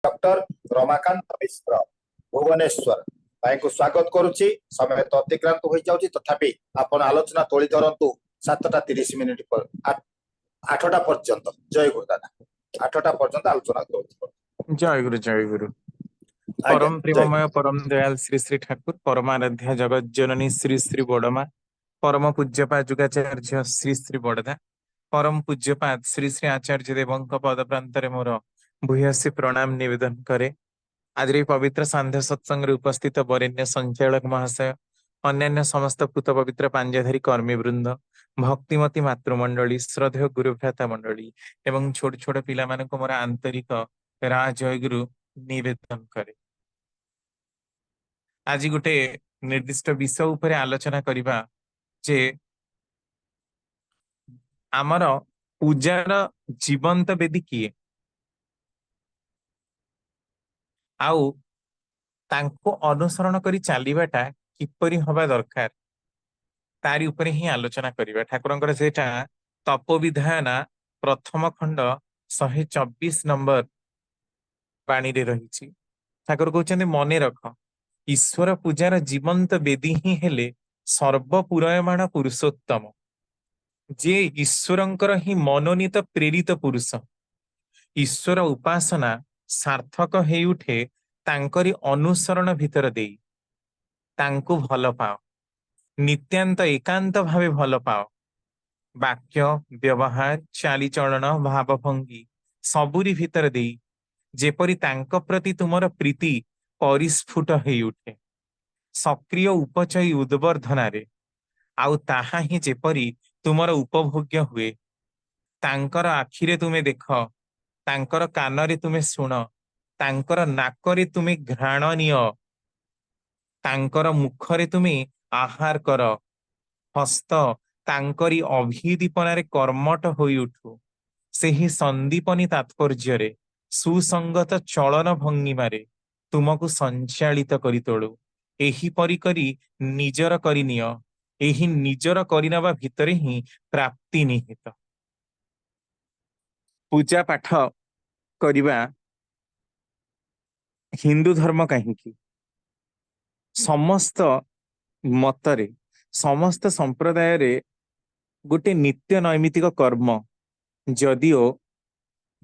Doctor Ramakant मिश्र भुवनेश्वर को स्वागत करुच्ची। समय तो अतिक्रांत हो जाउची, तथापि आपण आलोचना तोली धरंतु 7:30 पर 8टा पर्यंत। जय गुरु दादा। 8टा पर्यंत आलोचना करू। जय गुरु जय गुरु। आज्ञा परम जय प्रेममय परम दयाल श्री श्री ठाकुर परमाराध्या जगत जननी श्री श्री बड़मा परम पूज्यपाद जुगाचार्य श्री श्री बड़दा परम पूज्यपाद श्री श्री आचार्य देवଙ୍କ पद प्रांतरे मोर भूयसी प्रणाम निवेदन करे। आज पवित्र सांध्य सत्संग उपस्थित वरेण्य संचालक महाशय, अन्यान्य समस्त पूत पवित्र पांजाधारी कर्मी वृंद, भक्तिमती मातृमंडली, श्रद्धेय गुरुभ्राता मंडली एवं छोट छोट पिला मानक मोर आंतरिक राजय गुरु निवेदन करे। आज गोटे निर्दिष्ट विषय उपरे आलोचना करिबा जे आमर पूजार जीवंत बेदी किए आउ तांको अनुसरण करी चलीबाटा किपरि हवा दरकार तारी उपरे ही आलोचना करिबा। ठाकुरंकर सेटा तपोविधायना प्रथम खंड 124 नंबर बाणी रे रहिछि। ठाकुर कहउछन्ते मने रख, ईश्वर पूजार जीवंत बेदी ही हेले सर्वपुरायमाण पुरुषोत्तम, जे ईश्वरंकर ही मनोनीत प्रेरित पुरुष। ईश्वर उपासना सार्थक हे उठे तांकरी अनुसरण भीतर देई, तांको भल पाओ, नित्यांत एकांत भावे भल पाओ। वाक्य व्यवहार चालीचलन भावभंगी सबुरी भीतर देई जेपरि तांक प्रति तुमर प्रीति परिस्फुट हे उठे सक्रिय उपचयी उद्वर्धनारे, आउ ताहा ही जेपरि तुमर उपभोग्य हुए। तांकर आखिरे तुमे देख, तांकर कानरे तुमे सुन, तांकर नाकरे तुमे घ्राणनीय, तांकर मुखरे तुमे आहार कर, हस्त तांकरी अभिदीपनारे कर्मठ होई उठु। सेही संदीपनी तात्पर्य सुसंगत चलन भंगिमारे तुमको संचालित करी तोळु। एही परि करी निजर करी निय, एही निजर करी नबा भितरे ही प्राप्ति निहित। पूजा पाठ करिबा हिंदू धर्म कहीं समस्त मतरे समस्त संप्रदाय रे गोटे नित्य नैमितिक कर्म, जदिओ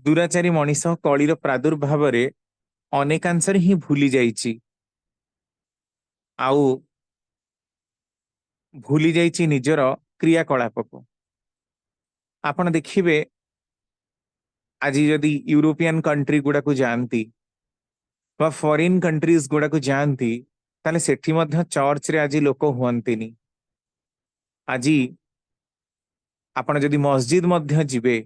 दुराचारी मनीष कलिर प्रादुर्भाव रे अनेकांशरे ही भूली जाइछि, आउ भूली जाइछि निजर क्रियाकलाप को। आपण देखिबे आज जदि यूरोपियन कंट्री गुड़ा को जानती बा फॉरेन कंट्रीज गुड़ा को जानती ताले सेठी मध्य चर्च रे आज लोक हुअंतिनी। आज आपण जदि मस्जिद मध्य जिबे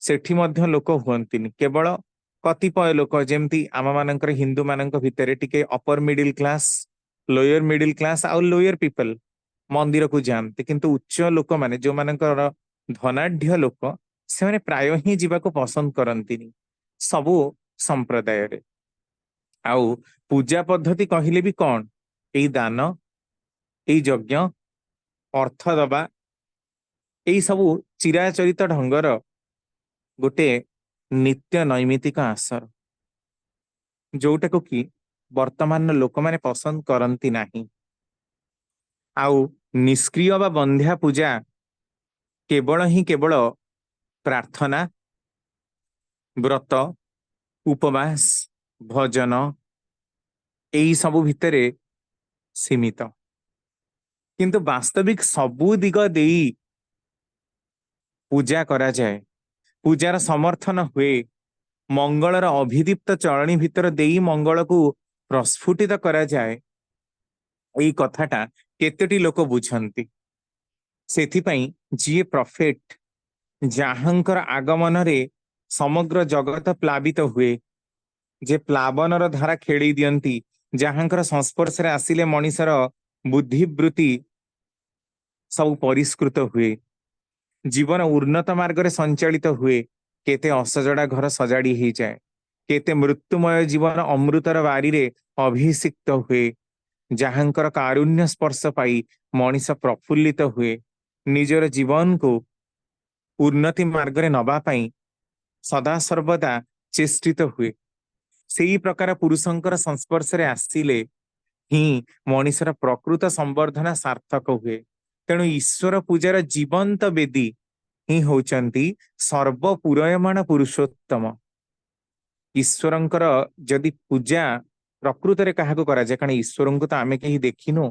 सेठी मध्य लोक हुअंतिनी। केवल कतिपय लोक जेमती आम मानकर हिंदू मानक भितरे टिके upper middle class, lower middle class आउ लोअर पीपल मंदिर को जानते, किंतु उच्च लोक माने जो मानकर धनाढ्य लोक से माने प्राय ही जीवा को पसंद करंतिनी सबु संप्रदाय रे। आउ पूजा पद्धति कहिले भी कौन एई दान, एई यज्ञ, अर्थ दबा, एई सबु चिराचरित ढंगर गोटे नित्य नैमितिक आसर, जोटा को कि वर्तमान लोक माने पसंद करंती नाही। आउ निष्क्रिय बा बंध्या पूजा केवल ही केवल प्रार्थना, व्रत, उपवास, भजन एई सबु भितरे सीमित, किंतु वास्तविक सबु दिग देई पूजा करा जाए, पूजार समर्थन हुए, मंगलर अभिदीप्त चरणी भितर देई मंगल को प्रस्फुटित करा जाए। एई कथाटा केतेटी लोक बुझंती। सेथिपाई जिए प्रॉफिट जहांकर आगमन रे समग्र जगत प्लावित हुए, जे प्लावनर धारा खेड़ी दियंती, जहांकर संस्पर्श रे आसिले मनीषर बुद्धिवृत्ति सब परिष्कृत हुए, जीवन उन्नत मार्ग रे संचालित हुए। केते असजड़ा घर सजाड़ी ही जाए, केते मृत्युमय जीवन अमृतर बारी रे अभिषिक्त हुए। जहांकर कारुण्य स्पर्श पाई मनीष प्रफुल्लित हुए, निजर जीवन को उन्नति मार्ग रे नबा पाई सदा सर्वदा चेष्टित हुए। ସେଇ ପ୍ରକାର ପୁରୁଷଙ୍କର ସଂସ୍ପର୍ଶରେ ଆସିଲେ ହିଁ ମଣିଷର ପ୍ରକୃତ ସମ୍ବର୍ଦ୍ଧନା ସାର୍ଥକ ହୁଏ। ତେଣୁ ଈଶ୍ୱର ପୂଜାର ଜୀବନ୍ତ ବେଦୀ ହିଁ ହଉଛନ୍ତି ସର୍ବ ପୁରୟମାଣ ପୁରୁଷୋତ୍ତମ। ଈଶ୍ୱରଙ୍କର ଯଦି ପୂଜା ପ୍ରକୃତରେ କାହାକୁ କରାଯାଏ, କାରଣ ଈଶ୍ୱରଙ୍କୁ ତ ଆମେ କେହି ଦେଖିନୁ,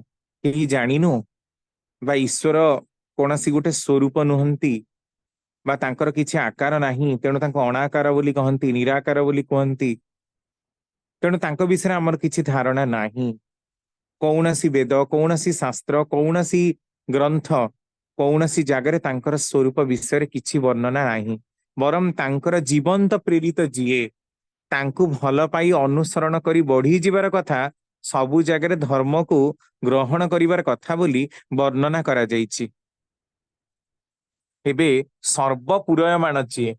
କେହି ଜାଣିନୁ, ବା ଈଶ୍ୱର କୌଣସି ଗୋଟେ ସ୍ୱରୂପ ନୁହନ୍ତି, ବା ତାଙ୍କର କିଛି ଆକାର ନାହିଁ, ତେଣୁ ତାଙ୍କୁ ଅଣାକାର ବୋଲି କହନ୍ତି, ନିରାକାର ବୋଲି କୁହନ୍ତି। ତେଣୁ ତାଙ୍କ ବିଷୟରେ ଆମର କିଛି ଧାରଣା ନାହିଁ। କୌଣସି ବେଦ, କୌଣସି ଶାସ୍ତ୍ର, କୌଣସି ଗ୍ରନ୍ଥ, କୌଣସି ଜାଗାରେ ତାଙ୍କର ସ୍ୱରୂପ ବିଷୟରେ କିଛି ବର୍ଣ୍ଣନା ନାହିଁ। ବରଂ ତାଙ୍କର ଜୀବନ୍ତ ପ୍ରେରିତ ଯିଏ ତାଙ୍କୁ ଭଲ ପାଇ ଅନୁସରଣ କରି ବଢିଯିବାର କଥା, ସବୁ ଜାଗାରେ ଧର୍ମକୁ ଗ୍ରହଣ କରିବାର କଥା ବୋଲି ବର୍ଣ୍ଣନା କରାଯାଇଛି। ଏବେ ସର୍ବପୁରୟମାଣ ଯିଏ,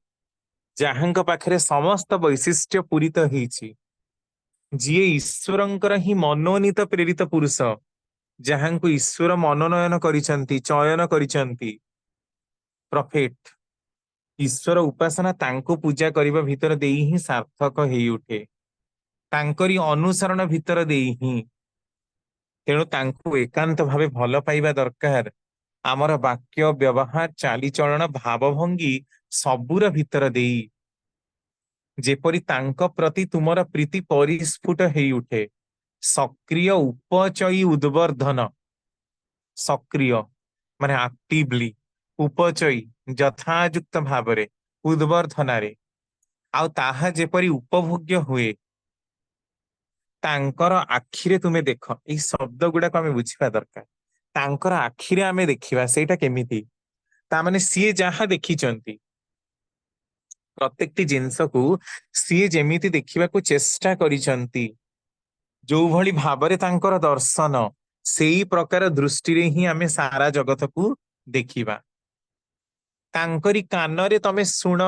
ଯାହାଙ୍କ ପାଖରେ ସମସ୍ତ ବୈଶିଷ୍ଟ୍ୟ ପୂରିତ ହେଇଛି, ଯିଏ ଈଶ୍ୱରଙ୍କର ହିଁ ମନୋନୀତ ପ୍ରେରିତ ପୁରୁଷ, ଯାହାଙ୍କୁ ଈଶ୍ୱର ମନୋନୟନ କରିଛନ୍ତି, ଚୟନ କରିଛନ୍ତି, ପ୍ରଫେଟ, ଈଶ୍ୱର ଉପାସନା ତାଙ୍କୁ ପୂଜା କରିବା ଭିତର ଦେଇ ହିଁ ସାର୍ଥକ ହେଇ ଉଠେ, ତାଙ୍କରି ଅନୁସରଣ ଭିତର ଦେଇ ହିଁ। ତେଣୁ ତାଙ୍କୁ ଏକାନ୍ତ ଭାବେ ଭଲ ପାଇବା ଦରକାର। ଆମର ବାକ୍ୟ, ବ୍ୟବହାର, ଚାଲିଚଳନ, ଭାବଭଙ୍ଗୀ ସବୁର ଭିତର ଦେଇ, ଯେପରି ତାଙ୍କ ପ୍ରତି ତୁମର ପ୍ରୀତି ପରିସ୍ଫୁଟ ହେଇ ଉଠେ। ସକ୍ରିୟ ଉପଚୟୀ ଉଦ୍ବର୍ଦ୍ଧନ, ସକ୍ରିୟ ମାନେ ଆକ୍ଟିଭଲି, ଉପଚୟୀ ଯଥାଯୁକ୍ତ ଭାବରେ, ଉଦ୍ବର୍ଦ୍ଧନାରେ, ଆଉ ତାହା ଯେପରି ଉପଭୋଗ୍ୟ ହୁଏ। ତାଙ୍କର ଆଖିରେ ତୁମେ ଦେଖ, ଏଇ ଶବ୍ଦ ଗୁଡାକ ଆମେ ବୁଝିବା ଦରକାର। ତାଙ୍କର ଆଖିରେ ଆମେ ଦେଖିବା, ସେଇଟା କେମିତି? ତାମାନେ ସିଏ ଯାହା ଦେଖିଛନ୍ତି, ପ୍ରତ୍ୟେକଟି ଜିନିଷକୁ ସିଏ ଯେମିତି ଦେଖିବାକୁ ଚେଷ୍ଟା କରିଛନ୍ତି, ଯୋଉଭଳି ଭାବରେ ତାଙ୍କର ଦର୍ଶନ, ସେଇ ପ୍ରକାର ଦୃଷ୍ଟିରେ ହିଁ ଆମେ ସାରା ଜଗତକୁ ଦେଖିବା। ତାଙ୍କରି କାନରେ ତମେ ଶୁଣ,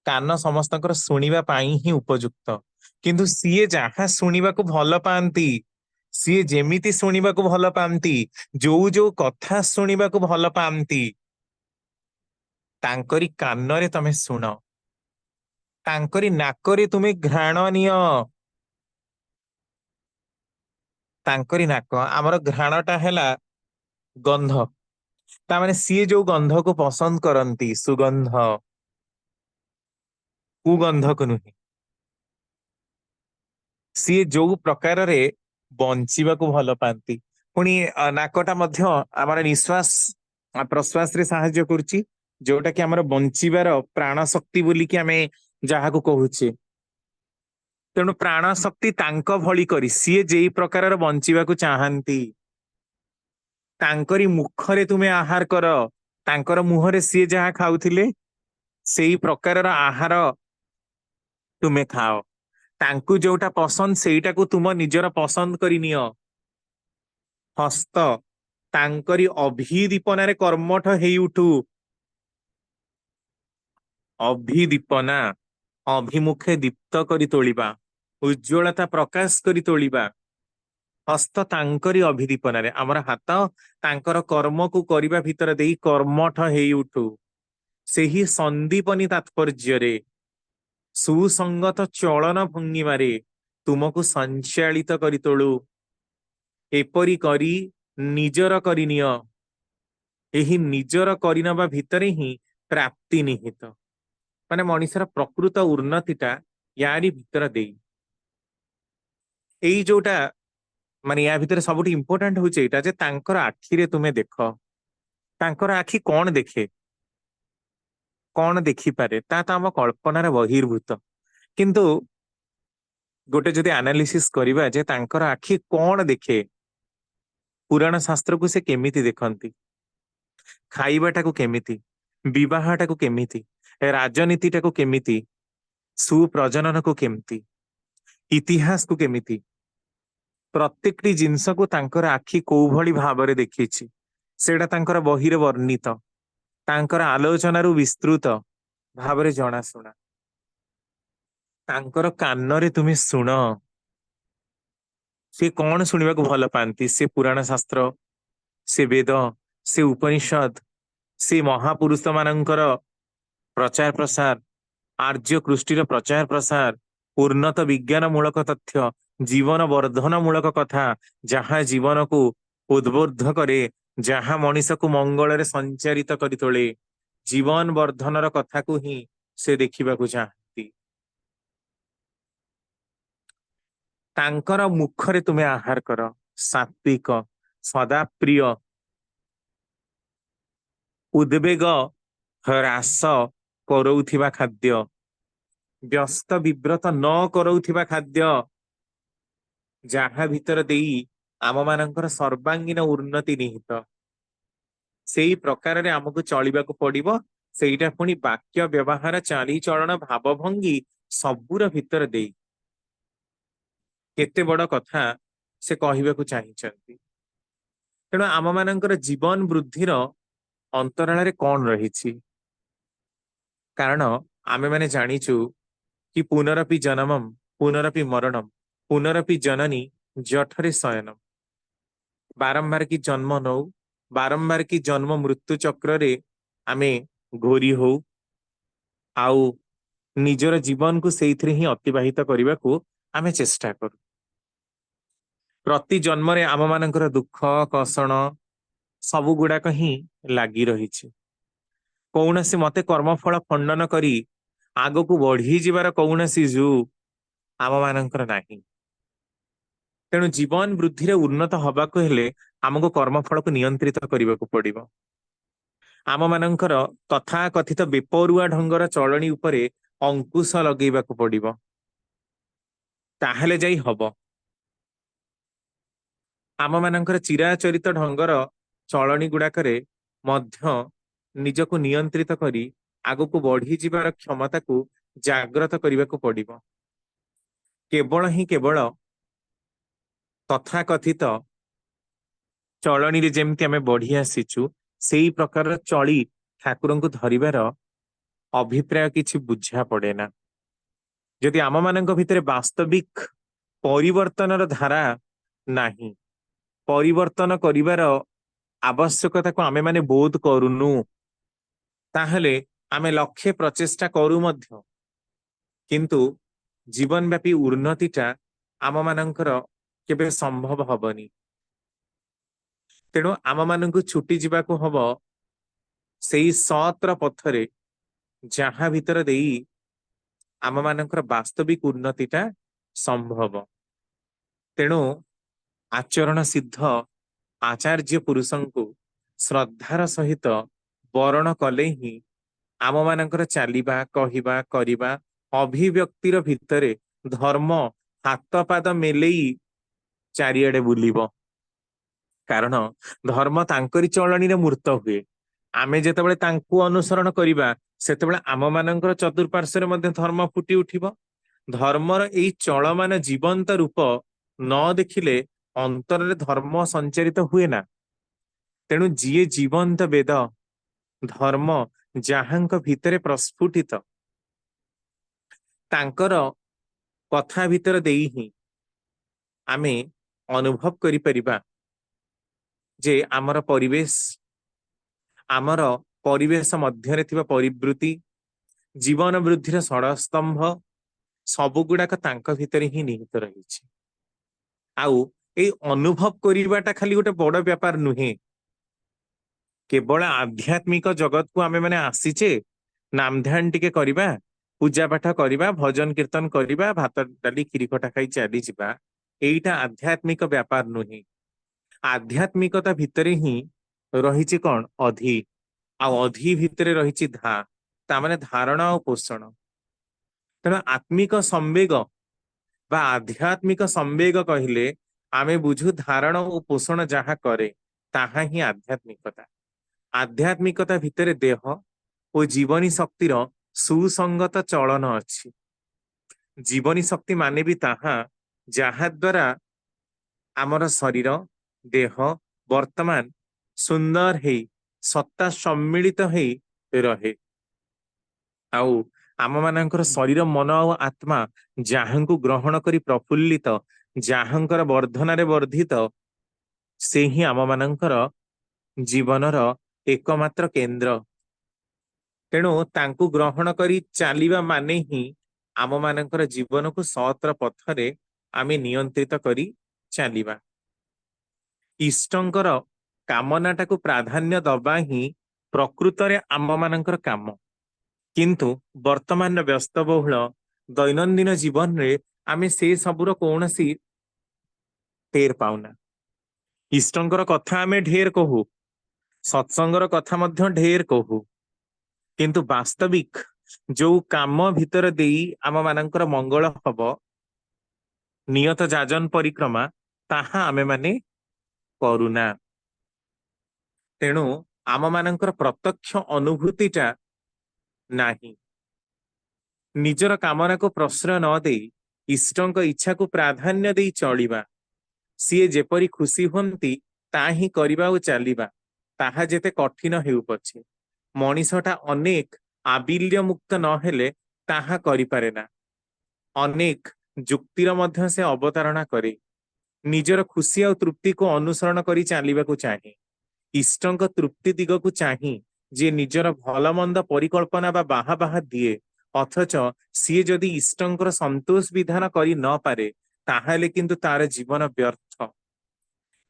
କାନ ସମସ୍ତଙ୍କର ଶୁଣିବା ପାଇଁ ହିଁ ଉପଯୁକ୍ତ, କିନ୍ତୁ ସିଏ ଯାହା ଶୁଣିବାକୁ ଭଲ ପାଆନ୍ତି, ସିଏ ଯେମିତି ଶୁଣିବାକୁ ଭଲ ପାଆନ୍ତି, ଯୋଉ ଯୋଉ କଥା ଶୁଣିବାକୁ ଭଲ ପାଆନ୍ତି, ତାଙ୍କରି କାନରେ ତମେ ଶୁଣ। ତାଙ୍କରି ନାକରେ ତୁମେ ଘ୍ରାଣ ନିଅ। ତାଙ୍କରି ନାକ, ଆମର ଘ୍ରାଣଟା ହେଲା ଗନ୍ଧ। ତାମାନେ ସିଏ ଯୋଉ ଗନ୍ଧକୁ ପସନ୍ଦ କରନ୍ତି, ସୁଗନ୍ଧ, କୁଗନ୍ଧକୁ ନୁହେଁ। ସିଏ ଯୋଉ ପ୍ରକାରରେ ବଞ୍ଚିବାକୁ ଭଲ ପାଆନ୍ତି। ପୁଣି ନାକଟା ମଧ୍ୟ ଆମର ନିଶ୍ୱାସ ପ୍ରଶ୍ୱାସରେ ସାହାଯ୍ୟ କରୁଛି, ଯୋଉଟା କି ଆମର ବଞ୍ଚିବାର ପ୍ରାଣ ଶକ୍ତି ବୋଲିକି ଆମେ ଯାହାକୁ କହୁଛେ। ତେଣୁ ପ୍ରାଣ ଶକ୍ତି ତାଙ୍କ ଭଳି କରି ସିଏ ଯେଇ ପ୍ରକାରର ବଞ୍ଚିବାକୁ ଚାହାନ୍ତି, ତାଙ୍କରି ମୁଖରେ ତୁମେ ଆହାର କର। ତାଙ୍କର ମୁହଁରେ ସିଏ ଯାହା ଖାଉଥିଲେ, ସେଇ ପ୍ରକାରର ଆହାର ତୁମେ ଖାଅ। ତାଙ୍କୁ ଯୋଉଟା ପସନ୍ଦ, ସେଇଟାକୁ ତୁମ ନିଜର ପସନ୍ଦ କରି ନିଅ। ହସ୍ତ, ତାଙ୍କରି ଅଭିଦୀପନାରେ କର୍ମଠ ହେଇ ଉଠୁ। ଅଭିଦୀପନା, ଅଭିମୁଖେ ଦୀପ୍ତ କରି ତୋଳିବା, ଉଜ୍ଜ୍ୱଳତା ପ୍ରକାଶ କରି ତୋଳିବା। ହସ୍ତ ତାଙ୍କରି ଅଭିଦୀପନାରେ, ଆମର ହାତ ତାଙ୍କର କର୍ମକୁ କରିବା ଭିତରେ ଦେଇ କର୍ମଠ ହେଇ ଉଠୁ। ସେହି ସନ୍ଦୀପନୀ ତାତ୍ପର୍ଯ୍ୟରେ, ସୁସଙ୍ଗତ ଚଳନ ଭଙ୍ଗିମାରେ ତୁମକୁ ସଞ୍ଚାଳିତ କରି ତୋଳୁ। ଏପରି କରି ନିଜର କରିନିଅ। ଏହି ନିଜର କରିନବା ଭିତରେ ହିଁ ପ୍ରାପ୍ତି ନିହିତ। ମାନେ ମଣିଷର ପ୍ରକୃତ ଉନ୍ନତିଟା ୟାରି ଭିତର ଦେଇ। ଏଇ ଯୋଉଟା ମାନେ ୟା ଭିତରେ ସବୁଠୁ ଇମ୍ପୋର୍ଟାଣ୍ଟ ହଉଛି ଏଇଟା, ଯେ ତାଙ୍କର ଆଖିରେ ତୁମେ ଦେଖ। ତାଙ୍କର ଆଖି କଣ ଦେଖେ, କଣ ଦେଖିପାରେ, ତା ତ ଆମ କଳ୍ପନାର ବହିର୍ଭୂତ। କିନ୍ତୁ ଗୋଟେ ଯଦି ଆନାଲିସିସ୍ କରିବା ଯେ ତାଙ୍କର ଆଖି କଣ ଦେଖେ, ପୁରାଣ ଶାସ୍ତ୍ରକୁ ସେ କେମିତି ଦେଖନ୍ତି, ଖାଇବାଟାକୁ କେମିତି, ବିବାହଟାକୁ କେମିତି, ରାଜନୀତିଟାକୁ କେମିତି, ସୁପ୍ରଜନନକୁ କେମିତି, ଇତିହାସକୁ କେମିତି, ପ୍ରତ୍ୟେକଟି ଜିନିଷକୁ ତାଙ୍କର ଆଖି କୋଉ ଭଳି ଭାବରେ ଦେଖିଛି, ସେଇଟା ତାଙ୍କର ବହିରେ ବର୍ଣ୍ଣିତ, ତାଙ୍କର ଆଲୋଚନାରୁ ବିସ୍ତୃତ ଭାବରେ ଜଣାଶୁଣା। ତାଙ୍କର କାନରେ ତୁମେ ଶୁଣ, ସେ କଣ ଶୁଣିବାକୁ ଭଲ ପାଆନ୍ତି। ସେ ପୁରାଣ ଶାସ୍ତ୍ର, ସେ ବେଦ, ସେ ଉପନିଷଦ, ସେ ମହାପୁରୁଷ ମାନଙ୍କର ପ୍ରଚାର ପ୍ରସାର, आर्य कृष्टिर प्रचार प्रसार उन्नत विज्ञान मूलक तथ्य जीवन वर्धन मूलक कथा जहाँ जीवन को उद्बुद्ध करे जहाँ मनीष को मंगल रे संचारित करि तोले जीवन वर्धनर कथा को ही से देखिबा को चाहती तांकर मुखरे तुमे आहार कर सात्विक सदा प्रिय उद्वेग ह्रास करौथिबा खाद्य व्यस्त विव्रत न करौथिबा खाद्य जहाँ भीतर देई आम मानकर सर्वांगीन उन्नति निहित सेई प्रकार रे हमको चलिबाकू पड़िबो सेईटा पुणी वाक्य व्यवहार चाली चलन भाव भंगी सबुर भीतर देई केते बड़ कथा से कहबाकू चाहिछंती तेणु आम मानकर जीवन वृद्धिर अंतराल रे कौन रही कारण आमे माने जानिचु कि पुनरपि जन्मम पुनरपि मरणम पुनरपि जननी जठरे शयनम बारंबार की जन्म नौ बारंबार की जन्म मृत्यु चक्र रे आमे घोरी हो आउ निजर जीवन को सेइथिरे ही अतिबाहित करने को आमे चेष्टा करू प्रति जन्म रे आम मानकर दुख कषण सबु गुड़ाक ही लागी रही कौन सी मते कर्मफल खंडन करी आग को बढ़ी जीवार कौन सी जू आम मानकर नाही तेणु जीवन वृद्धि रे उन्नत हबाको हेले आमको कर्मफल को नियंत्रित करने को पड़िबो आम मानकर तथा कथित बेपरुआ ढंगर चलनी उपरे अंकुश लगेबाको पड़िबो ताहेले जाई हबो आम मानकर चिराचरित ढंगर चलनी गुड़ाकरे मध्य निजको नियंत्रित करी आगको बढ़ी जीवार क्षमता को जाग्रत करने को पड़िबो केवल ही केवल तथा कथित चलनी रे जेमती आमे बढ़ी आसीचु सेई प्रकार चली ठाकुर को धरिबार अभिप्राय किछि बुझा पड़े ना जदि आम मानक भितर वास्तविक परिवर्तनर धारा नाही परिवर्तन करिवार आवश्यकता को आमे माने बोध करूनु ताहले आमे लक्ष्य प्रचेष्टा करू मध्य किंतु जीवन व्यापी उन्नतिटा आम मानकर केबे संभव हबनी तेणु आम मानक छुटी जीवाको हबो सेई सत्र पथरे जहाँ भीतर देई आम मानकर वास्तविक उन्नतिटा संभव तेणु आचरण सिद्ध आचार्य पुरुषों को श्रद्धार सहित वरण कले ही आम मानकर चलिबा कहिबा करिबा अभिव्यक्तिर भितरे धर्म हाथ पाद मेलेई चारिआडे बुलिबो कारण धर्म तांकरी चलनी रे मूर्त हुए आमे जेतेबेले तांकु अनुसरण करिबा सेतेबेले आम मानकर चतुर्पार्श्वरे मध्ये धर्म फुटी उठिबो धर्मर एई चलमान जीवंत रूप न देखिले अंतर रे धर्म संचारित हुए ना तेणु जीए जीवंत वेद धर्म जहांक भितरे प्रस्फुटित तांकर कथा भितर देई ही आमे अनुभव करि परिबा जे आमर परिवेश मध्य थिबा परिवृत्ति जीवन वृद्धिर षड़स्तंभ सबु गुड़ाक तांक भितर ही निहित रही आउ ए अनुभव करिबाटा खाली गोटे बड़ व्यापार नुहे केवल आध्यात्मिक जगत को आमे माने आसीचे नाम ध्यान टिके करिबा पूजा पाठ करिबा भजन कीर्तन करिबा भात डाली खीरी खटा खाई चली जिबा एइटा आध्यात्मिक व्यापार नुहे आध्यात्मिकता भितरे ही रही कौन अधि आधि भितरे रही धा तामाने धारणा और पोषण तेणु आत्मिक संवेग बा आध्यात्मिक संवेग कहले आमे बुझु धारण और पोषण जहाँ करे ताहा ही आध्यात्मिकता आध्यात्मिकता भितरे देह और जीवनी शक्तिर सुसंगत चलन अच्छी जीवनी शक्ति माने भी ताहा जहाँ द्वारा आमर शरीर देह वर्तमान सुंदर है सत्ता सम्मिलित है रहे आउ आम मानकर शरीर मन और आत्मा जहाँ को ग्रहण करी प्रफुल्लित जहाँकर वर्धन वर्धित से ही आम मानकर जीवनर एकमात्र केंद्र ତେଣୁ ତାଙ୍କୁ ଗ୍ରହଣ କରି ଚାଲିବା ମାନେ ହିଁ ଆମ ମାନଙ୍କର ଜୀବନକୁ ସତର ପଥରେ ଆମେ ନିୟନ୍ତ୍ରିତ କରି ଚାଲିବା। ଇଷ୍ଟଙ୍କର କାମନାଟାକୁ ପ୍ରାଧାନ୍ୟ ଦବା ହିଁ ପ୍ରକୃତରେ ଆମ ମାନଙ୍କର କାମ। କିନ୍ତୁ ବର୍ତ୍ତମାନର ବ୍ୟସ୍ତବହୁଳ ଦୈନନ୍ଦିନ ଜୀବନରେ ଆମେ ସେ ସବୁର କୌଣସି ଟେର ପାଉନା। ଇଷ୍ଟଙ୍କର କଥା ଆମେ ଢେର କହୁ, ସତ୍ସଙ୍ଗର କଥା ମଧ୍ୟ ଢେର କହୁ, କିନ୍ତୁ ବାସ୍ତବିକ ଯୋଉ କାମ ଭିତର ଦେଇ ଆମ ମାନଙ୍କର ମଙ୍ଗଳ ହବ, ନିୟତ ଯାଜନ ପରିକ୍ରମା, ତାହା ଆମେ ମାନେ କରୁନା। ତେଣୁ ଆମ ମାନଙ୍କର ପ୍ରତ୍ୟକ୍ଷ ଅନୁଭୂତିଟା ନାହିଁ। ନିଜର କାମନାକୁ ପ୍ରଶ୍ରୟ ନ ଦେଇ ଇଷ୍ଟଙ୍କ ଇଚ୍ଛାକୁ ପ୍ରାଧାନ୍ୟ ଦେଇ ଚଳିବା, ସିଏ ଯେପରି ଖୁସି ହୁଅନ୍ତି ତା ହିଁ କରିବା ଓ ଚାଲିବା, ତାହା ଯେତେ କଠିନ ହେଉ ପଛେ। ମଣିଷଟା ଅନେକ ଆବିଲ୍ୟ ମୁକ୍ତ ନହେଲେ ତାହା କରିପାରେ ନା। ଅନେକ ଯୁକ୍ତିର ମଧ୍ୟ ସେ ଅବତାରଣା କରେ। ନିଜର ଖୁସି ଆଉ ତୃପ୍ତିକୁ ଅନୁସରଣ କରି ଚାଲିବାକୁ ଚାହେଁ। ଇଷ୍ଟଙ୍କ ତୃପ୍ତି ଦିଗକୁ ଚାହିଁ ଯିଏ ନିଜର ଭଲ ମନ୍ଦ ପରିକଳ୍ପନା ବା ବାହା ବାହା ଦିଏ, ଅଥଚ ସିଏ ଯଦି ଇଷ୍ଟଙ୍କର ସନ୍ତୋଷ ବିଧାନ କରି ନ ପାରେ, ତାହେଲେ କିନ୍ତୁ ତାର ଜୀବନ ବ୍ୟର୍ଥ।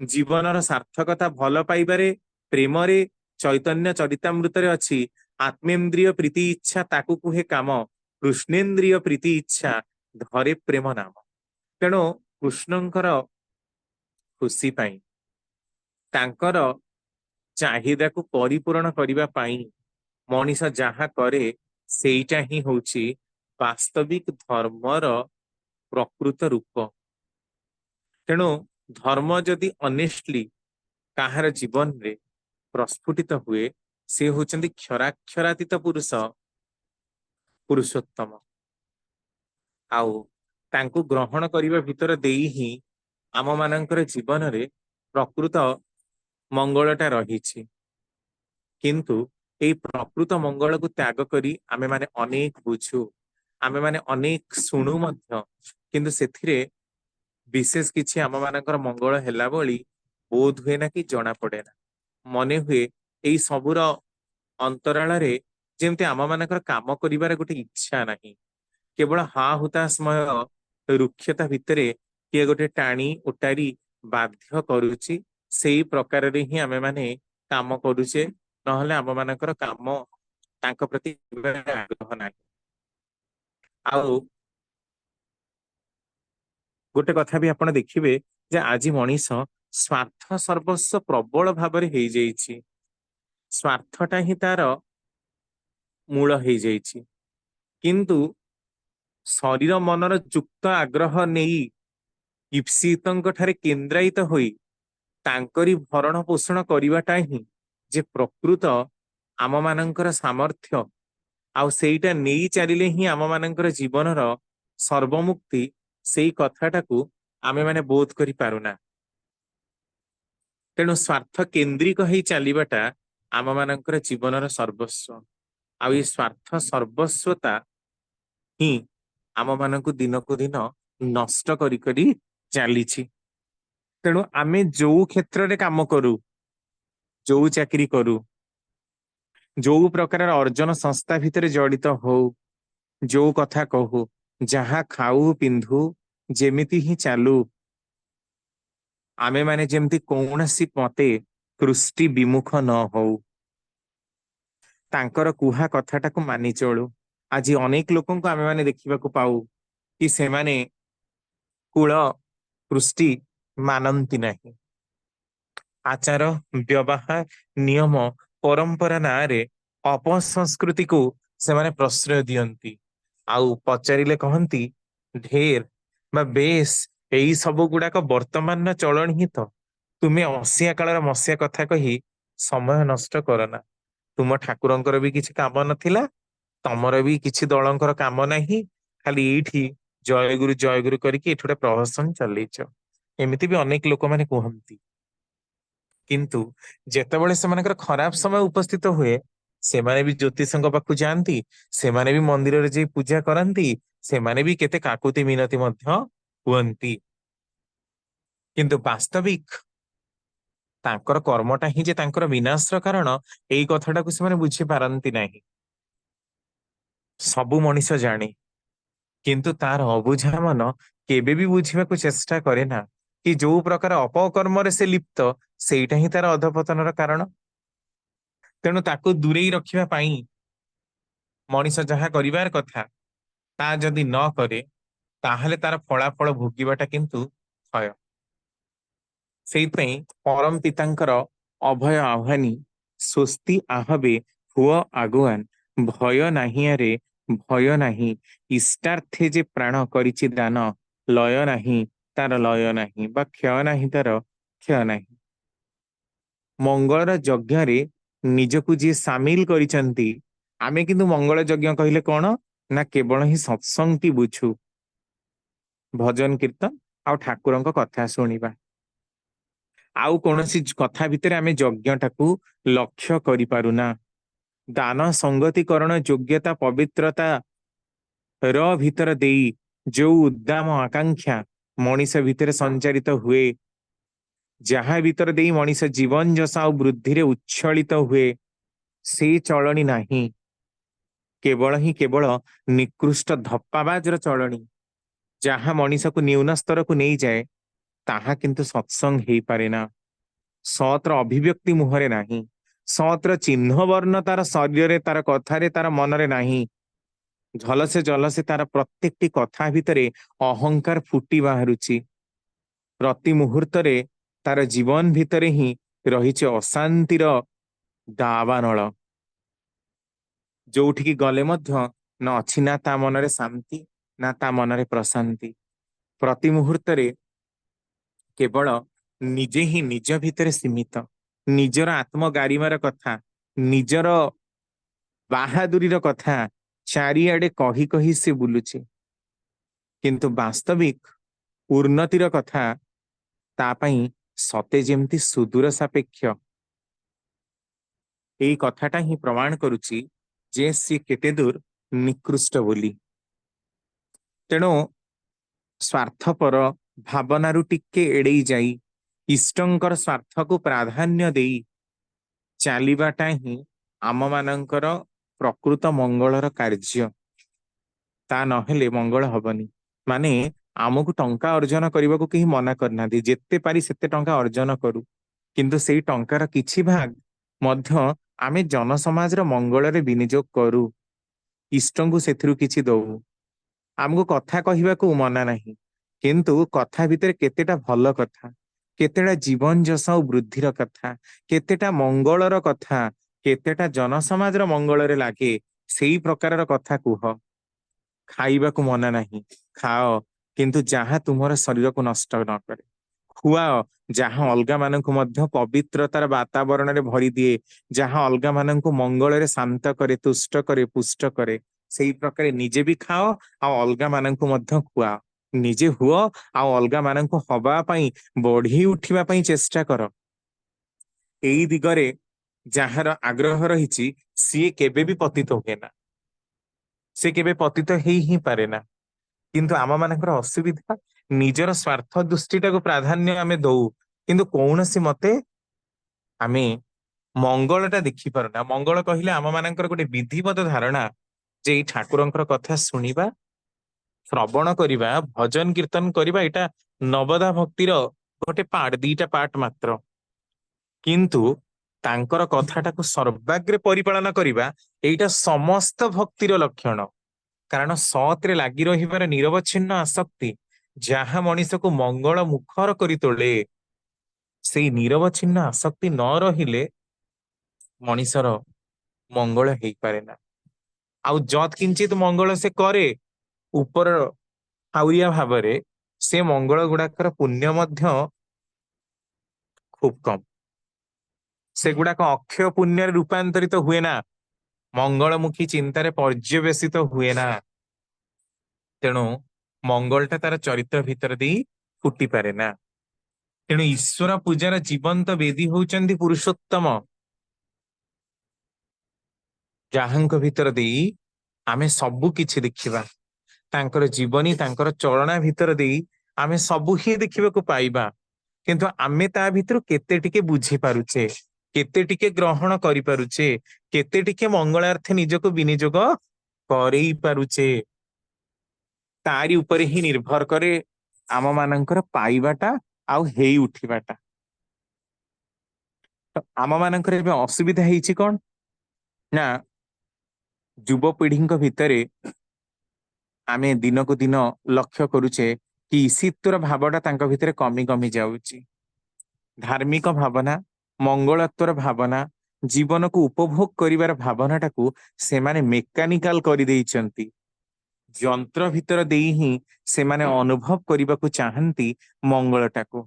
ଜୀବନର ସାର୍ଥକତା ଭଲ ପାଇବାରେ, ପ୍ରେମରେ। ଚୈତନ୍ୟ ଚରିତାମୃତରେ ଅଛି, ଆତ୍ମେନ୍ଦ୍ରିୟ ପ୍ରୀତି ଇଚ୍ଛା ତାକୁ କୁହେ କାମ, କୃଷ୍ଣେନ୍ଦ୍ରିୟ ପ୍ରୀତି ଇଚ୍ଛା ଧରେ ପ୍ରେମ ନାମ। ତେଣୁ କୃଷ୍ଣଙ୍କର ଖୁସି ପାଇଁ, ତାଙ୍କର ଚାହିଦାକୁ ପରିପୂରଣ କରିବା ପାଇଁ ମଣିଷ ଯାହା କରେ ସେଇଟା ହିଁ ହଉଛି ବାସ୍ତବିକ ଧର୍ମର ପ୍ରକୃତ ରୂପ। ତେଣୁ ଧର୍ମ ଯଦି ଅନେଷ୍ଟଲି କାହାର ଜୀବନରେ ପ୍ରସ୍ଫୁଟିତ ହୁଏ, ସେ ହଉଛନ୍ତି କ୍ଷରାକ୍ଷରାତୀତ ପୁରୁଷ ପୁରୁଷୋତ୍ତମ। ଆଉ ତାଙ୍କୁ ଗ୍ରହଣ କରିବା ଭିତର ଦେଇ ହିଁ ଆମ ମାନଙ୍କର ଜୀବନରେ ପ୍ରକୃତ ମଙ୍ଗଳଟା ରହିଛି। କିନ୍ତୁ ଏଇ ପ୍ରକୃତ ମଙ୍ଗଳକୁ ତ୍ୟାଗ କରି ଆମେ ମାନେ ଅନେକ ବୁଝୁ, ଆମେ ମାନେ ଅନେକ ଶୁଣୁ ମଧ୍ୟ, କିନ୍ତୁ ସେଥିରେ ବିଶେଷ କିଛି ଆମ ମାନଙ୍କର ମଙ୍ଗଳ ହେଲା ଭଳି ବୋଧ ହୁଏ ନା କି ଜଣା ପଡେ ନା। ମନେ ହୁଏ ଏଇ ସବୁର ଅନ୍ତରାଳରେ ଯେମିତି ଆମ ମାନଙ୍କର କାମ କରିବାର ଗୋଟେ ଇଚ୍ଛା ନାହିଁ। କେବଳ ହା ହୁତାଶମୟ ରୁକ୍ଷତା ଭିତରେ କିଏ ଗୋଟେ ଟାଣି ଓଟାରି ବାଧ୍ୟ କରୁଛି, ସେଇ ପ୍ରକାରରେ ହିଁ ଆମେ ମାନେ କାମ କରୁଛେ। ନହେଲେ ଆମ ମାନଙ୍କର କାମ ତାଙ୍କ ପ୍ରତି ଆଗ୍ରହ ନାହିଁ। ଆଉ ଗୋଟେ କଥା ବି ଆପଣ ଦେଖିବେ ଯେ ଆଜି ମଣିଷ ସ୍ୱାର୍ଥ ସର୍ବସ୍ୱ ପ୍ରବଳ ଭାବରେ ହେଇଯାଇଛି। ସ୍ୱାର୍ଥଟା ହିଁ ତାର ମୂଳ ହେଇଯାଇଛି। କିନ୍ତୁ ଶରୀର ମନର ଯୁକ୍ତ ଆଗ୍ରହ ନେଇ ଇପ୍ସିତଙ୍କ ଠାରେ କେନ୍ଦ୍ରାୟିତ ହୋଇ ତାଙ୍କରି ଭରଣ ପୋଷଣ କରିବାଟା ହିଁ ଯେ ପ୍ରକୃତ ଆମ ମାନଙ୍କର ସାମର୍ଥ୍ୟ, ଆଉ ସେଇଟା ନେଇ ଚାଲିଲେ ହିଁ ଆମ ମାନଙ୍କର ଜୀବନର ସର୍ବମୁକ୍ତି, ସେଇ କଥାଟାକୁ ଆମେ ମାନେ ବୋଧ କରିପାରୁନା। ତେଣୁ ସ୍ୱାର୍ଥ କେନ୍ଦ୍ରିକ ହେଇ ଚାଲିବାଟା ଆମ ମାନଙ୍କର ଜୀବନର ସର୍ବସ୍ୱ। ଆଉ ଏଇ ସ୍ୱାର୍ଥ ସର୍ବସ୍ୱତା ହିଁ ଆମ ମାନଙ୍କୁ ଦିନକୁ ଦିନ ନଷ୍ଟ କରି କରି ଚାଲିଛି। ତେଣୁ ଆମେ ଯୋଉ କ୍ଷେତ୍ରରେ କାମ କରୁ, ଯୋଉ ଚାକିରି କରୁ, ଯୋଉ ପ୍ରକାର ଅର୍ଜନ ସଂସ୍ଥା ଭିତରେ ଜଡିତ ହଉ, ଯୋଉ କଥା କହୁ, ଯାହା ଖାଉ ପିନ୍ଧୁ, ଯେମିତି ହିଁ ଚାଲୁ, ଆମେ ମାନେ ଯେମିତି କୌଣସି ମତେ କୃଷ୍ଟି ବିମୁଖ ନ ହଉ, ତାଙ୍କର କୁହା କଥାଟାକୁ ମାନି ଚଳୁ। ଆଜି ଅନେକ ଲୋକଙ୍କୁ ଆମେ ମାନେ ଦେଖିବାକୁ ପାଉ କି ସେମାନେ କୁଳ କୃଷ୍ଟି ମାନନ୍ତି ନାହିଁ। ଆଚାର ବ୍ୟବହାର ନିୟମ ପରମ୍ପରା ନାଁରେ ଅପସଂସ୍କୃତିକୁ ସେମାନେ ପ୍ରଶ୍ରୟ ଦିଅନ୍ତି। ଆଉ ପଚାରିଲେ କହନ୍ତି ଢେର ବା ବେଶ, ଏଇ ସବୁ ଗୁଡାକ ବର୍ତ୍ତମାନର ଚଳଣି ହିଁ ତ। ତୁମେ ଅସିଆ କାଳର ମସିଆ କଥା କହି ସମୟ ନଷ୍ଟ କରନା। ତୁମ ଠାକୁରଙ୍କର ବି କିଛି କାମ ନଥିଲା, ତମର ବି କିଛି ଦଳଙ୍କର କାମ ନାହିଁ, ଖାଲି ଏଇଠି ଜୟଗୁରୁ କରିକି ଏଠି ଗୋଟେ ପ୍ରହସନ ଚଲେଇଛ। ଏମିତି ବି ଅନେକ ଲୋକମାନେ କୁହନ୍ତି। କିନ୍ତୁ ଯେତେବେଳେ ସେମାନଙ୍କର ଖରାପ ସମୟ ଉପସ୍ଥିତ ହୁଏ, ସେମାନେ ବି ଜ୍ୟୋତିଷଙ୍କ ପାଖକୁ ଯାଆନ୍ତି, ସେମାନେ ବି ମନ୍ଦିରରେ ଯାଇ ପୂଜା କରନ୍ତି, ସେମାନେ ବି କେତେ କାକୁତି ମିନତି ମଧ୍ୟ ହୁଅନ୍ତି। କିନ୍ତୁ ବାସ୍ତବିକ ତାଙ୍କର କର୍ମଟା ହିଁ ଯେ ତାଙ୍କର ବିନାଶର କାରଣ, ଏଇ କଥାଟାକୁ ସେମାନେ ବୁଝିପାରନ୍ତି ନାହିଁ। ସବୁ ମଣିଷ ଜାଣେ, କିନ୍ତୁ ତାର ଅବୁଝା ମନ କେବେ ବି ବୁଝିବାକୁ ଚେଷ୍ଟା କରେ ନା କି ଯୋଉ ପ୍ରକାର ଅପକର୍ମରେ ସେ ଲିପ୍ତ, ସେଇଟା ହିଁ ତାର ଅଧପତନର କାରଣ। ତେଣୁ ତାକୁ ଦୂରେଇ ରଖିବା ପାଇଁ ମଣିଷ ଯାହା କରିବାର କଥା ତା ଯଦି ନ କରେ, ତାହେଲେ ତାର ଫଳାଫଳ ଭୋଗିବାଟା କିନ୍ତୁ ଭୟ। ସେଇଥିପାଇଁ ପରମ ପିତାଙ୍କର ଅଭୟ ଆହ୍ୱାନୀ ସ୍ୱସ୍ତି ଆହବେ ହୁଅ ଆଗୁଆନ, ଭୟ ନାହିଁ ଆରେ ଭୟ ନାହିଁ, ଇଷ୍ଟାର୍ଥେ ଯେ ପ୍ରାଣ କରିଛି ଦାନ, ଲୟ ନାହିଁ ତାର ଲୟ ନାହିଁ, ବା କ୍ଷୟ ନାହିଁ ତାର କ୍ଷୟ ନାହିଁ। ମଙ୍ଗଳର ଯଜ୍ଞରେ ନିଜକୁ ଯିଏ ସାମିଲ କରିଛନ୍ତି, ଆମେ କିନ୍ତୁ ମଙ୍ଗଳ ଯଜ୍ଞ କହିଲେ କଣ ନା କେବଳ ହିଁ ସତ୍ସଙ୍ଗଟି ବୁଝୁ, ଭଜନ କୀର୍ତ୍ତନ ଆଉ ଠାକୁରଙ୍କ କଥା ଶୁଣିବା। ଆଉ କୌଣସି କଥା ଭିତରେ ଆମେ ଯଜ୍ଞଟାକୁ ଲକ୍ଷ୍ୟ କରିପାରୁନା। ଦାନ ସଂଗତିକରଣ ଯୋଗ୍ୟତା ପବିତ୍ରତା ର ଭିତର ଦେଇ ଯୋଉ ଉଦ୍ଦାମ ଆକାଂକ୍ଷା ମଣିଷ ଭିତରେ ସଞ୍ଚାରିତ ହୁଏ, ଯାହା ଭିତର ଦେଇ ମଣିଷ ଜୀବନ ଯଶ ଆଉ ବୃଦ୍ଧିରେ ଉଚ୍ଛଳିତ ହୁଏ, ସେ ଚଳଣି ନାହିଁ। କେବଳ ନିକୃଷ୍ଟ ଧପ୍ପାବାଜର ଚଳଣି, ଯାହା ମଣିଷକୁ ନ୍ୟୁନ ସ୍ତରକୁ ନେଇଯାଏ, ତାହା କିନ୍ତୁ ସତ୍ସଙ୍ଗ ହେଇପାରେ ନା। ସତ୍ର ଅଭିବ୍ୟକ୍ତି ମୁହଁରେ ନାହିଁ, ସତ୍ର ଚିହ୍ନ ବର୍ଣ୍ଣ ତାର ଶରୀରରେ, ତାର କଥାରେ, ତାର ମନରେ ନାହିଁ। ଝଲସେ ତାର ପ୍ରତ୍ୟେକଟି କଥା ଭିତରେ ଅହଙ୍କାର ଫୁଟି ବାହାରୁଛି। ପ୍ରତି ମୁହୂର୍ତ୍ତରେ ତାର ଜୀବନ ଭିତରେ ହିଁ ରହିଛି ଅଶାନ୍ତିର ଦାବାନଳ। ଯୋଉଠିକି ଗଲେ ମଧ୍ୟ ନା ଅଛି ନା ତା ମନରେ ଶାନ୍ତି, ନା ତା ମନରେ ପ୍ରଶାନ୍ତି। ପ୍ରତି ମୁହୂର୍ତ୍ତରେ କେବଳ ନିଜେ ହିଁ ନିଜ ଭିତରେ ସୀମିତ, ନିଜର ଆତ୍ମଗାରିମାର କଥା, ନିଜର ବାହାଦୁରୀର କଥା ଚାରିଆଡେ କହି କହି ସେ ବୁଲୁଛି। କିନ୍ତୁ ବାସ୍ତବିକ ଉନ୍ନତିର କଥା ତା ପାଇଁ ସତେ ଯେମିତି ସୁଦୂର ସାପେକ୍ଷ। ଏଇ କଥାଟା ହିଁ ପ୍ରମାଣ କରୁଛି ଯେ ସିଏ କେତେ ଦୂର ନିକୃଷ୍ଟ ବୋଲି। ତେଣୁ ସ୍ୱାର୍ଥପର ଭାବନାରୁ ଟିକେ ଏଡେଇ ଯାଇ ଇଷ୍ଟଙ୍କର ସ୍ୱାର୍ଥକୁ ପ୍ରାଧାନ୍ୟ ଦେଇ ଚାଲିବାଟା ହିଁ ଆମମାନଙ୍କର ପ୍ରକୃତ ମଙ୍ଗଳର କାର୍ଯ୍ୟ। ତା ନହେଲେ ମଙ୍ଗଳ ହବନି। ମାନେ ଆମକୁ ଟଙ୍କା ଅର୍ଜନ କରିବାକୁ କେହି ମନା କରିନାହାନ୍ତି, ଯେତେ ପାରି ସେତେ ଟଙ୍କା ଅର୍ଜନ କରୁ, କିନ୍ତୁ ସେଇ ଟଙ୍କାର କିଛି ଭାଗ ମଧ୍ୟ ଆମେ ଜନସମାଜର ମଙ୍ଗଳରେ ବିନିଯୋଗ କରୁ, ଇଷ୍ଟଙ୍କୁ ସେଥିରୁ କିଛି ଦଉ। ଆମକୁ କଥା କହିବାକୁ ମନା ନାହିଁ, କିନ୍ତୁ କଥା ଭିତରେ କେତେଟା ଭଲ କଥା, କେତେଟା ଜୀବନ ଯଶ ଆଉ ବୃଦ୍ଧିର କଥା, କେତେଟା ମଙ୍ଗଳର କଥା, କେତେଟା ଜନସମାଜର ମଙ୍ଗଳରେ ଲାଗେ, ସେଇ ପ୍ରକାରର କଥା କୁହ। ଖାଇବାକୁ ମନା ନାହିଁ, ଖାଅ, କିନ୍ତୁ ଯାହା ତୁମର ଶରୀରକୁ ନଷ୍ଟ ନ କରେ। ଖୁଆଅ, ଯାହା ଅଲଗା ମାନଙ୍କୁ ମଧ୍ୟ ପବିତ୍ରତାର ବାତାବରଣରେ ଭରି ଦିଏ, ଯାହା ଅଲଗା ମାନଙ୍କୁ ମଙ୍ଗଳରେ ଶାନ୍ତ କରେ, ତୁଷ୍ଟ କରେ, ପୁଷ୍ଟ କରେ। ସେଇ ପ୍ରକାରେ ନିଜେ ବି ଖାଅ ଆଉ ଅଲଗା ମାନଙ୍କୁ ମଧ୍ୟ ଖୁଆଅ। ନିଜେ ହୁଅ ଆଉ ଅଲଗା ମାନଙ୍କୁ ହବା ପାଇଁ, ବଢି ଉଠିବା ପାଇଁ ଚେଷ୍ଟା କର। ଏଇ ଦିଗରେ ଯାହାର ଆଗ୍ରହ ରହିଛି ସିଏ କେବେ ବି ପତିତ ହୁଏ ନା, ସେ କେବେ ପତିତ ହେଇ ହିଁ ପାରେ ନା। କିନ୍ତୁ ଆମ ମାନଙ୍କର ଅସୁବିଧା, ନିଜର ସ୍ୱାର୍ଥ ଦୃଷ୍ଟିଟାକୁ ପ୍ରାଧାନ୍ୟ ଆମେ ଦଉ, କିନ୍ତୁ କୌଣସି ମତେ ଆମେ ମଙ୍ଗଳଟା ଦେଖିପାରୁନା। ମଙ୍ଗଳ କହିଲେ ଆମ ମାନଙ୍କର ଗୋଟେ ବିଧିବଦ୍ଧ ଧାରଣା ଯେ ଏଇ ଠାକୁରଙ୍କର କଥା ଶୁଣିବା, ଶ୍ରବଣ କରିବା, ଭଜନ କୀର୍ତ୍ତନ କରିବା, ଏଇଟା ନବଦା ଭକ୍ତିର ଗୋଟେ ପାର୍ଟ, ଦିଟା ପାର୍ଟ ମାତ୍ର। କିନ୍ତୁ ତାଙ୍କର କଥାଟାକୁ ସର୍ବାଗ୍ରେ ପରିପାଳନ କରିବା, ଏଇଟା ସମସ୍ତ ଭକ୍ତିର ଲକ୍ଷଣ। କାରଣ ସତରେ ଲାଗି ରହିବାର ନିରବଚ୍ଛିନ୍ନ ଆସକ୍ତି ଯାହା ମଣିଷକୁ ମଙ୍ଗଳ ମୁଖର କରି ତୋଳେ, ସେଇ ନିରବଚ୍ଛିନ୍ନ ଆସକ୍ତି ନ ରହିଲେ ମଣିଷର ମଙ୍ଗଳ ହେଇପାରେ ନା। ଆଉ ଯତ୍ କିଞ୍ଚିତ ମଙ୍ଗଳ ସେ କରେ ଉପର ହାଉରିଆ ଭାବରେ, ସେ ମଙ୍ଗଳ ଗୁଡାକର ପୁଣ୍ୟ ମଧ୍ୟ ଖୁବ କମ। ସେଗୁଡାକ ଅକ୍ଷୟ ପୁଣ୍ୟରେ ରୂପାନ୍ତରିତ ହୁଏ ନା, ମଙ୍ଗଳମୁଖୀ ଚିନ୍ତାରେ ପର୍ଯ୍ୟବେସିତ ହୁଏ ନା। ତେଣୁ ମଙ୍ଗଳଟା ତାର ଚରିତ୍ର ଭିତର ଦେଇ ଫୁଟି ପାରେ ନା। ତେଣୁ ଈଶ୍ୱର ପୂଜାର ଜୀବନ୍ତ ବେଦୀ ହଉଛନ୍ତି ପୁରୁଷୋତ୍ତମ, ଯାହାଙ୍କ ଭିତର ଦେଇ ଆମେ ସବୁ କିଛି ଦେଖିବା। ତାଙ୍କର ଜୀବନୀ, ତାଙ୍କର ଚଳନା ଭିତର ଦେଇ ଆମେ ସବୁ ହିଁ ଦେଖିବାକୁ ପାଇବା। କିନ୍ତୁ ଆମେ ତା ଭିତରୁ କେତେ ଟିକେ ବୁଝି ପାରୁଛେ, କେତେ ଟିକେ ଗ୍ରହଣ କରିପାରୁଛେ, କେତେ ଟିକେ ମଙ୍ଗଳାର୍ଥେ ନିଜକୁ ବିନିଯୋଗ करेई पारुचे तारी उपरे ही निर्भर करे आम मानकर पाइबाटा आउ हेई उठिबाटा। तो आम मानकर एबे असुविधा ହେଇଛି कौन ना युवपीढ़ी भितरे आमे दिन को दिन लक्ष्य करुचे कि ईशित्वर भावटा तांको भितरे कमी कमी जाउची। धार्मिक भावना मंगलत्वर भावना जीवन को उपभोग करिवार भावनाटाकू से माने मेकानिकाल कर देइचंती। यंत्र भितर देई ही से माने अनुभव करने को चाहती मंगलटाकू।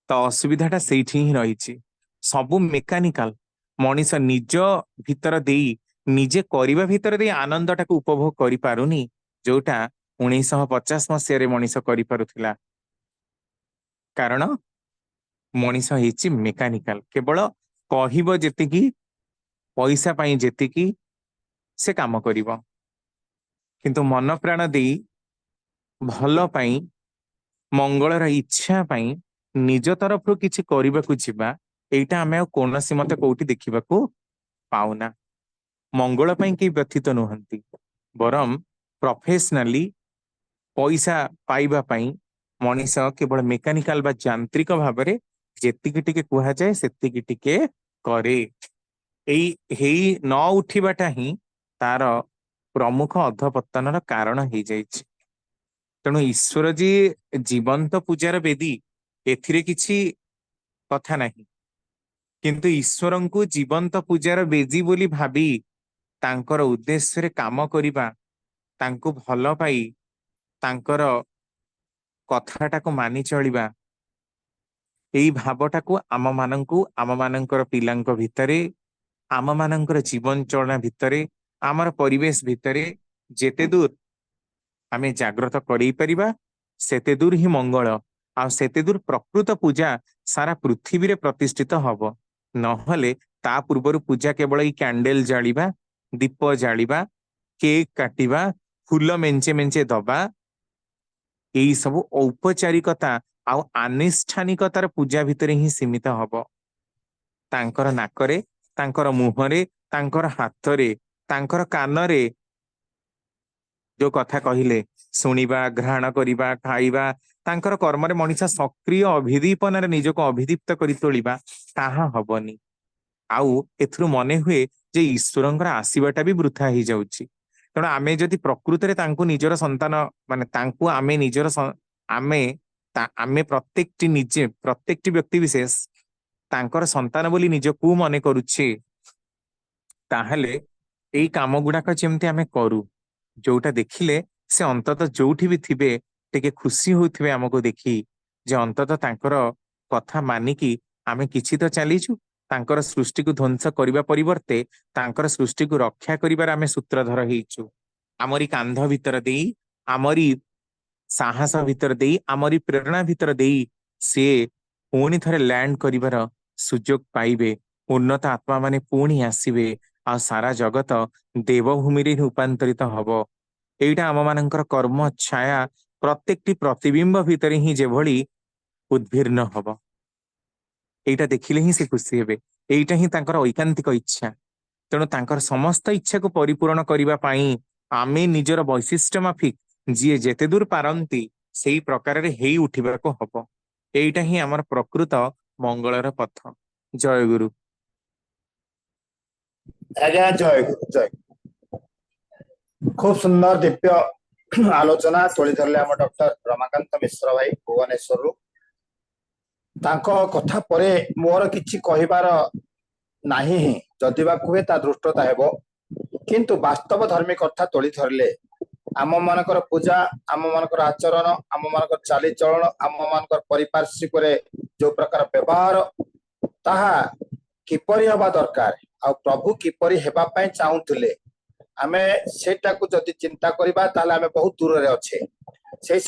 तो असुविधाटा सेठी ही रही सबू मेकानिकाल मनीष निज भितर देई निजे करिबा भितर दे आनंदटाकू उपभोग करि पारुनी जोटा 1950 मसीह मनीष करि पारुथिला। कारण मनीष हेची मेकानिकाल केवल कहिबो जेतिकी पैसा पाई जेतिकी से काम करिबो किंतु मन प्राण देई भल पाई मंगलर इच्छा पाई निज तरफ किछि करिबाकू जिबा एइटा आमे कोनोसी मते कोउठी देखिबाकू पाउना। मंगल पाई के व्यथित नुहंती बरम प्रोफेशनली पैसा पाइबा पाई मनीष केवल मेकानिकाल बा यांत्रिक भाबरे जेतिकी टिके कुहा जाए सेतिकी टिके करे। एई हेई न उठिबाटा ही तार प्रमुख अधपतनर कारण हो जाइछि। तेणु ईश्वर जी जीवंत पूजार वेदी एथिरे किछि कथा नहीं किंतु ईश्वर को जीवंत पूजार बेदी बोली भाबी तांकर उद्देश्य रे काम करिबा तांको भल पाई तांकर कथाटा को मानि चलिबा एई भावटाकू आम मानकर पिलांक भितरे आम मानकर जीवन चलना भितरे आमर परिवेश भितरे जेते दूर आमे जाग्रत करई परिबा सेते दूर ही मंगल आ सेते दूर प्रकृत पूजा सारा पृथ्वी रे प्रतिष्ठित हब। नहले ता पूर्वर पूजा केवल ई कैंडल जालिबा दीप जालिबा केक काटिबा फूल मेंचे मेंचे दबा यही सब औपचारिकता आउ आनुष्ठानिकतार पूजा भितर ही सीमित हब। तांकर नाकरे तांकर मुहरे तांकर हाथरे तांकर कानरे जो कथा कहिले शुणिबा घ्राण करिबा खाइबा तांकर कर्मरे मनीष सक्रिय अभिदीपन निजको अभिदीप्त करि तोलिबा ताहा हबनी। आउ एथरु मने हुए जे ईश्वरंकर आसीबाटा भी वृथा ही जाउची। तेणु आमे जदि प्रकृतरे तांको निजर संतान माने तांको आमे निजर आमे प्रत्येकटी व्यक्ति विशेष तांकर संतान बोली निजकू मने करुछे ताहले एई काम गुडाक जेमति आमे करू जोटा देखिले से अंतत जोठी भी थिबे टिके खुशी होथिबे हमको देखी जे अंतत तांकर कथा मानिकी आमे किछि तो चलीछु तांकर सृष्टि को ध्वंस करिबा परिवर्ते तांकर सृष्टि को रक्षा करिबार आमे सूत्रधर हेइछु। आमरी कांध भितर देई आमरी साहस भितर देई आमरी प्रेरणा भितर देई से पुणी थरे लैंड करिबार सुजोग पाइबे उन्नत आत्मा माने पुणी आसीबे आ सारा जगत देवभूमि रे रूपांतरित हबो। एइटा आम मानकर कर्म छाया प्रत्येकटी प्रतिबिंब भितर ही जेभଳି उद्भिन्न हबो एइटा देखिले ही से खुशी हेबे। एइटा ही तांकर ऐकांतिक इच्छा। तेणु तांकर समस्त इच्छा को परिपूर्ण करिबा पाई आमे निजर वैशिष्ट्य माफिक जी जेते दूर पारंती सेई प्रकार रे हेई उठिबा को हबो। एइटा ही हमर प्रकृत मंगलर पथ। जय गुरु। आज्ञा जय गुरु जय। खूब सुंदर दिव्य आलोचना तोली धरले हम डॉक्टर रमाकांत मिश्र भाई भुवनेश्वर रु। तांको कथा परे मोर किछि कहिबार नाही जदि बा कुहे ता दृष्टता हेबो किंतु वास्तव धार्मिक कथा तोली धरले आम मानकर पूजा आम मानकर आचरण आम मानकर चाली चलन आम मानकर परिपार्श्विक रे जो प्रकार व्यवहार ताहा किपरि हबा दरकार आ प्रभु किपरि हेबा पय चाहुथिले आमे सेटा को जदि चिंता करिबा ताले आमे बहुत दूर रे अच्छे।